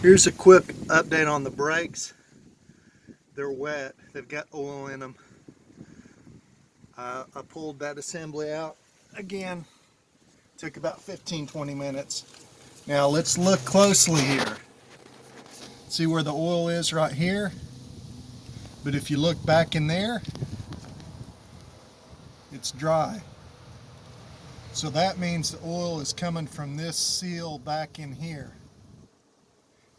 Here's a quick update on the brakes. They're wet. They've got oil in them. I pulled that assembly out again. Took about 15-20 minutes. Now let's look closely here. See where the oil is right here? But if you look back in there, it's dry. So that means the oil is coming from this seal back in here.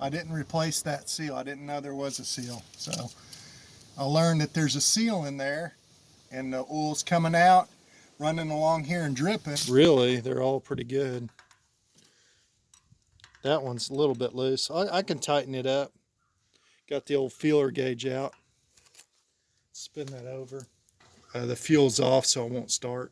I didn't replace that seal. I didn't know there was a seal. So I learned that there's a seal in there and the oil's coming out, running along here and dripping. Really, they're all pretty good. That one's a little bit loose. I can tighten it up. Got the old feeler gauge out. Spin that over. The fuel's off, so it won't start.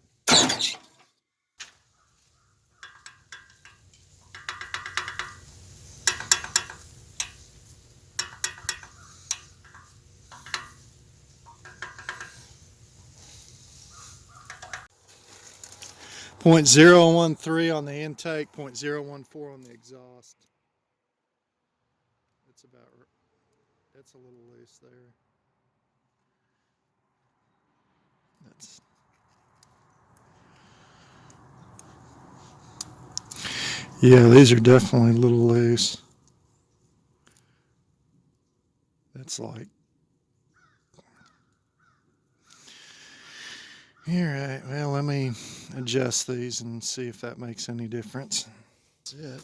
0.013 on the intake, 0.014 on the exhaust. That's a little loose there. Yeah, these are definitely a little loose. That's like, all right, well, let me adjust these and see if that makes any difference. That's it.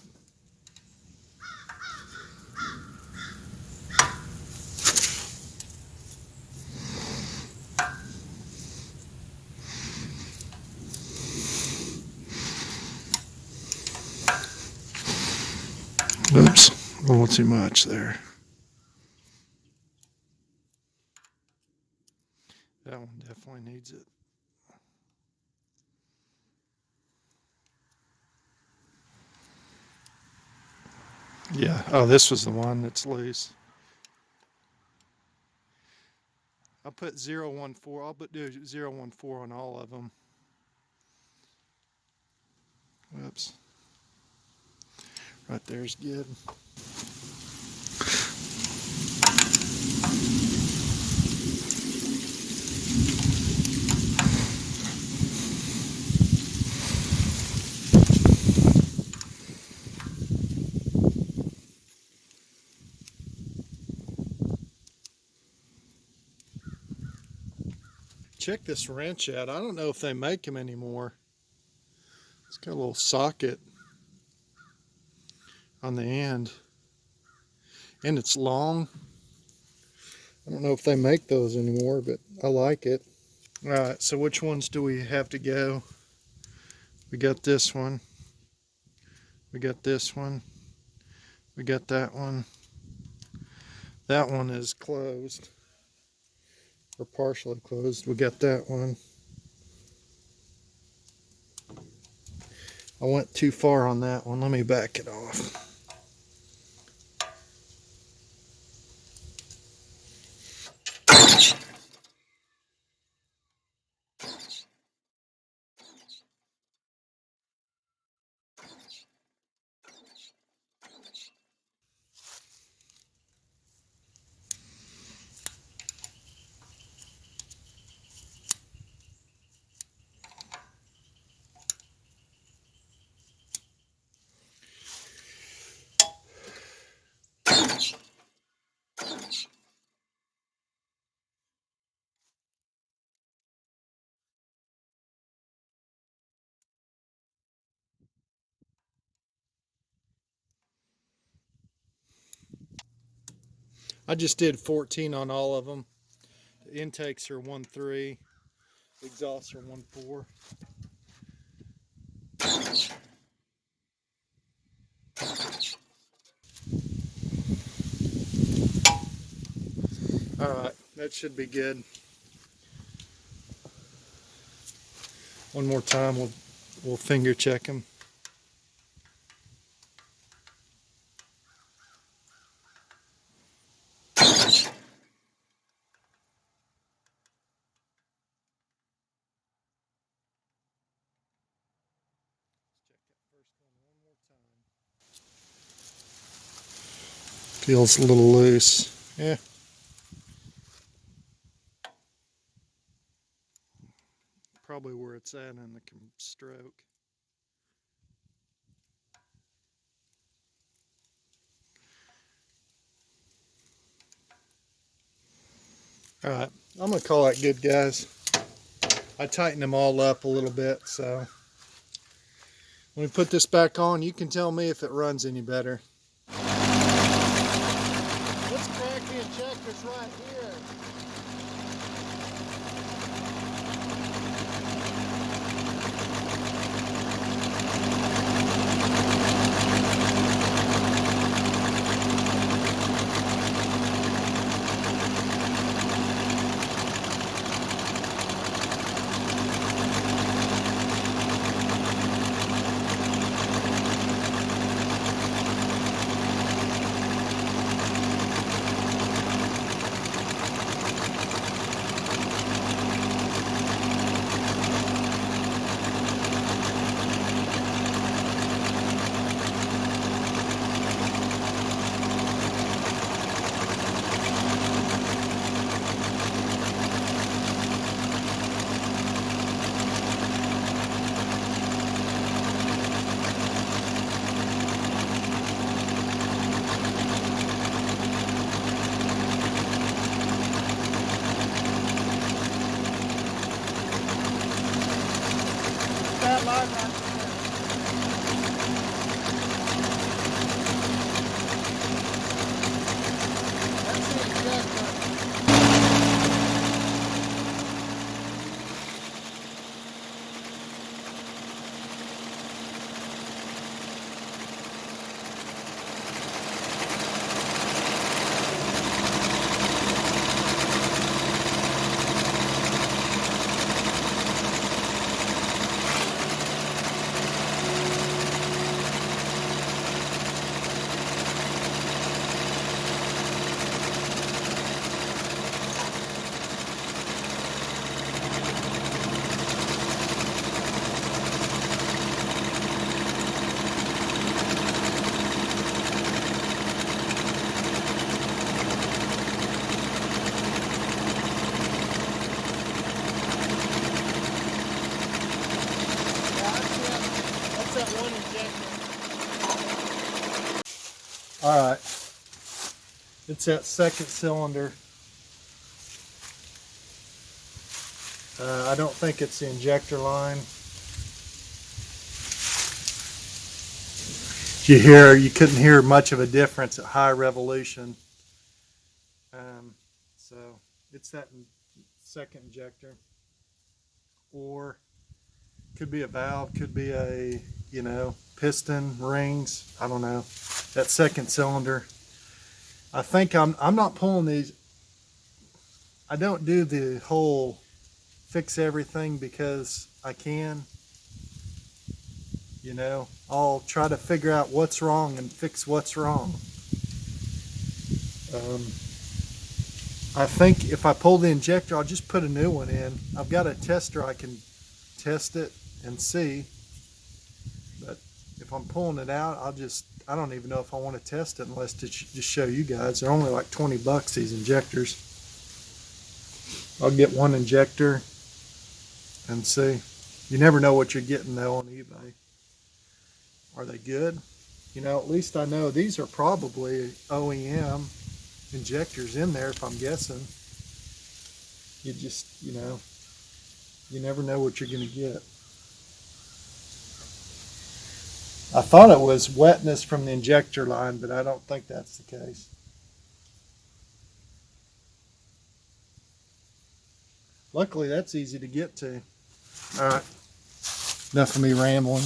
Oops, a little too much there. That one definitely needs it. Yeah, oh, this was the one that's loose. I'll put 0.14. I'll do 0.14 on all of them. Whoops. Right there's good. Check this wrench out. I don't know if they make them anymore. It's got a little socket on the end. And it's long. I don't know if they make those anymore, but I like it. All right, so which ones do we have to go? We got this one. We got this one. We got that one. That one is closed. Or partially closed. We got that one. I went too far on that one. Let me back it off. I just did 14 on all of them. The intakes are 1.3. The exhausts are 1.4. All right, that should be good. One more time, we'll finger check them. Feels a little loose. Yeah. Probably where it's at in the stroke. All right, I'm gonna call that good, guys. I tightened them all up a little bit, so when we put this back on, you can tell me if it runs any better. Let's crack the injectors right here. That line right there. That's the injector. That's that one injector. All right, it's that second cylinder. I don't think it's the injector line. You couldn't hear much of a difference at high revolution. So it's that second injector, or could be a valve, could be a, piston rings. I don't know. That second cylinder. I think I'm not pulling these. I don't do the whole fix everything because I can. I'll try to figure out what's wrong and fix what's wrong. I think if I pull the injector, I'll just put a new one in. I've got a tester, I can test it and see. But if I'm pulling it out, I don't even know if I want to test it unless to just show you guys. They're only like 20 bucks, these injectors. I'll get one injector and see. You never know what you're getting though on eBay. Are they good? At least I know these are probably OEM injectors in there, if I'm guessing. You just, you never know what you're going to get. I thought it was wetness from the injector line, but I don't think that's the case. Luckily, that's easy to get to. All right, enough of me rambling.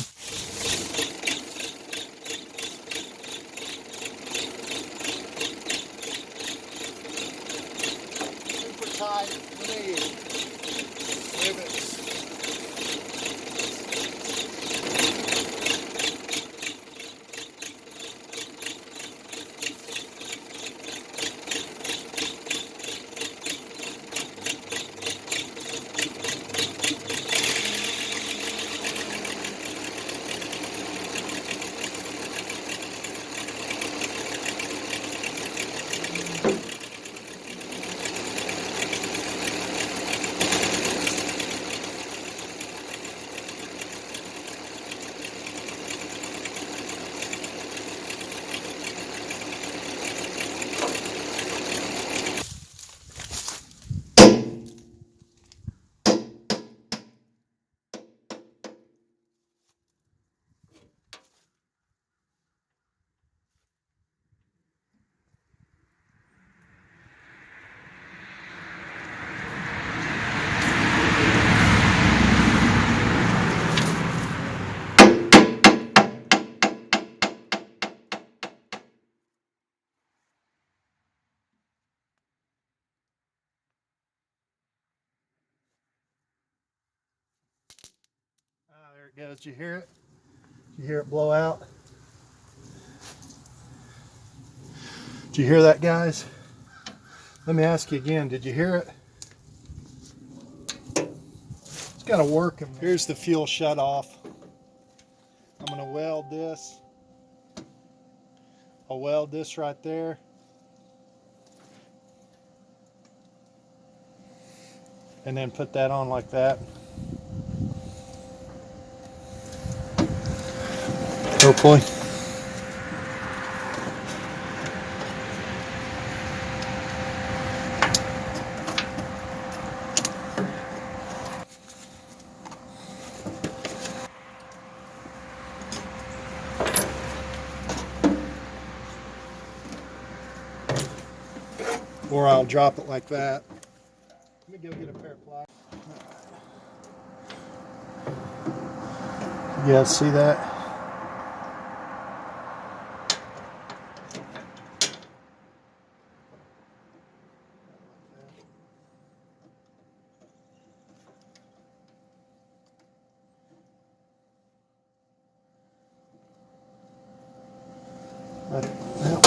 Super tight, rivets. goes. Did you hear it? Did you hear it blow out? Did you hear that, guys? Let me ask you again. Did you hear it? It's got to work. Here's the fuel shut off. I'm going to weld this. I'll weld this right there. And then put that on like that. Hopefully. Or I'll drop it like that. Let me go get a pair of pliers. You guys see that? Right. Well.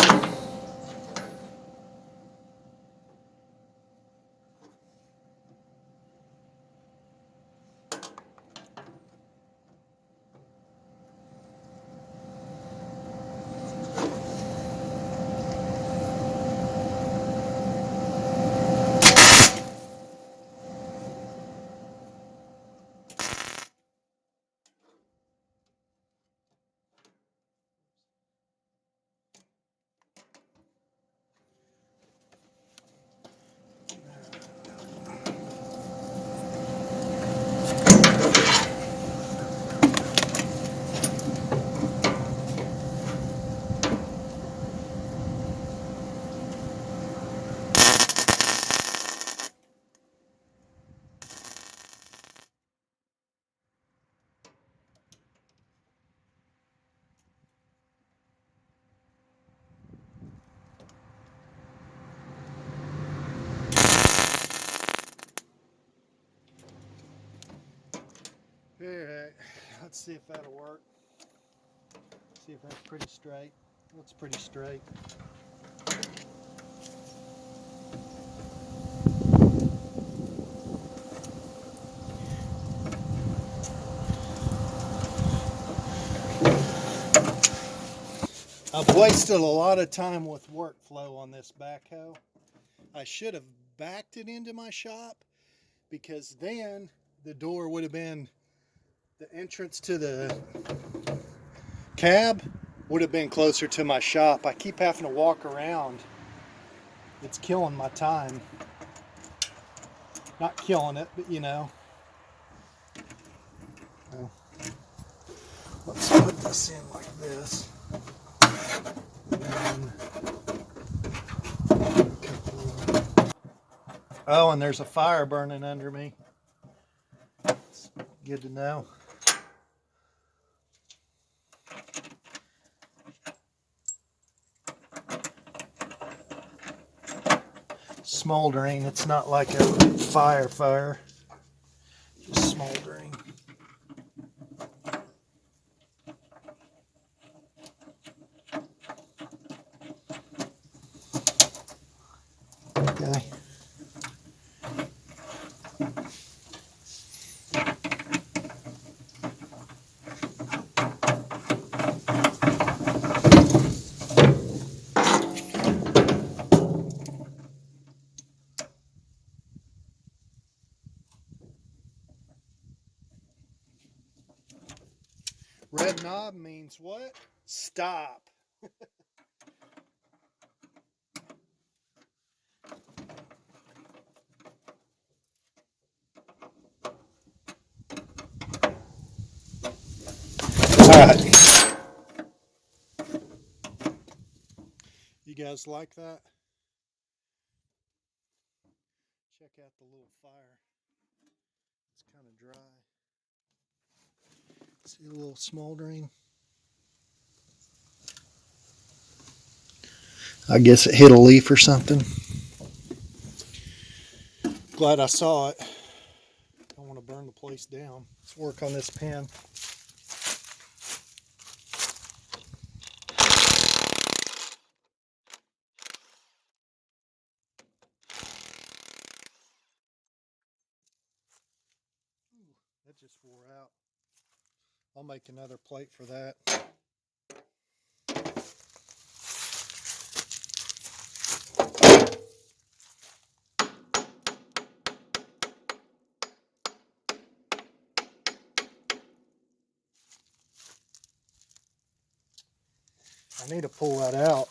Alright, let's see if that'll work. See if that's pretty straight. Looks pretty straight. I've wasted a lot of time with workflow on this backhoe. I should have backed it into my shop, because then the door would have been, the entrance to the cab would have been closer to my shop. I keep having to walk around. It's killing my time. Not killing it, but you know. Well, let's put this in like this. Oh, and there's a fire burning under me. It's good to know. Smoldering. It's not like a fire. Just smoldering. Okay. Red knob means what? Stop. Alright. You guys like that? Check out the little fire. It's kind of dry. See a little smoldering. I guess it hit a leaf or something. Glad I saw it. Don't want to burn the place down. Let's work on this pen. just wore out. I'll make another plate for that. I need to pull that out.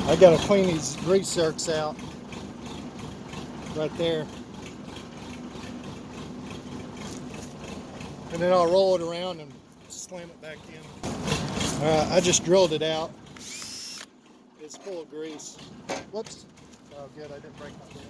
I gotta clean these grease zerks out right there. And then I'll roll it around and slam it back in. Alright, I just drilled it out. It's full of grease. Whoops. Oh good, I didn't break my bit.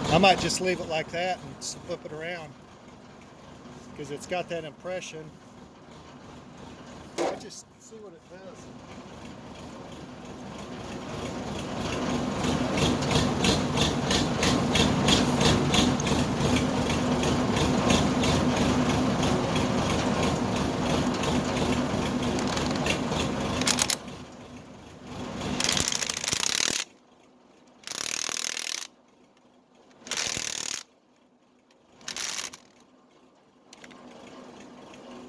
I might just leave it like that and flip it around because it's got that impression. I'll just see what it does.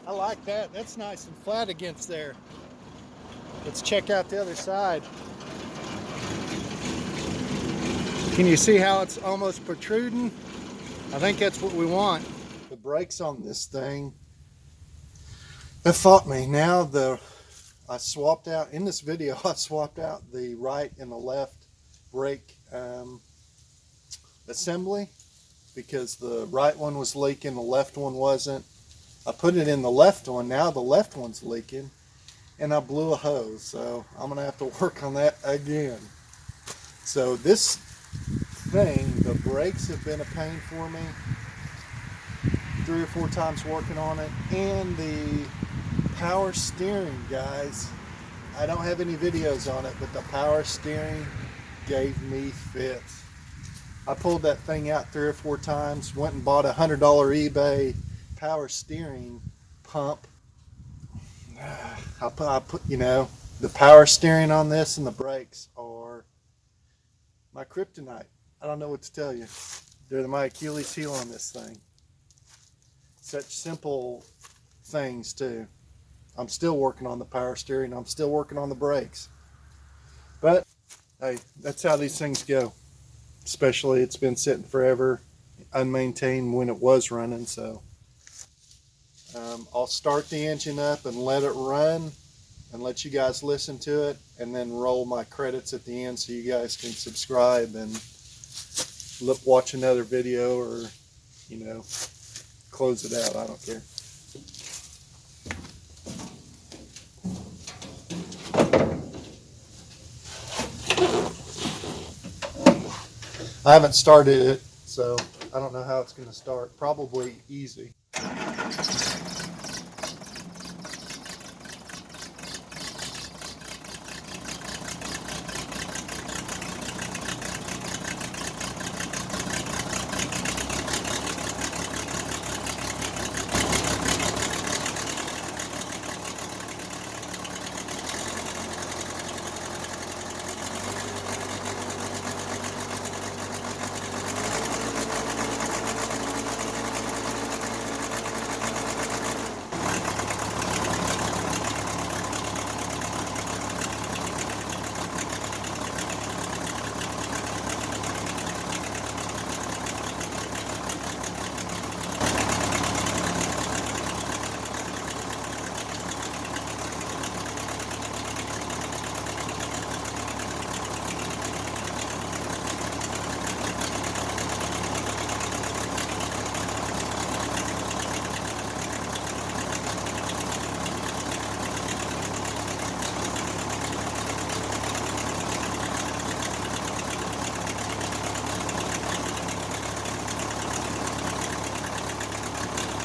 I like that. That's nice and flat against there. Let's check out the other side. Can you see how it's almost protruding? I think that's what we want. The brakes on this thing have fought me. Now I swapped out, in this video, I swapped out the right and the left brake assembly because the right one was leaking, the left one wasn't. I put it in the left one, now the left one's leaking, and I blew a hose, so I'm gonna have to work on that again. So this thing, the brakes have been a pain for me, 3 or 4 times working on it, and the power steering, guys. I don't have any videos on it, but the power steering gave me fits. I pulled that thing out 3 or 4 times, went and bought a $100 eBay power steering pump. I put, you know, the power steering on this and the brakes are my kryptonite. I don't know what to tell you. They're my Achilles heel on this thing. Such simple things too. I'm still working on the power steering. I'm still working on the brakes. But hey, that's how these things go. Especially it's been sitting forever, unmaintained when it was running, so I'll start the engine up and let it run and let you guys listen to it, and then roll my credits at the end so you guys can subscribe and watch another video, or, you know, close it out. I don't care. I haven't started it, so I don't know how it's going to start. Probably easy.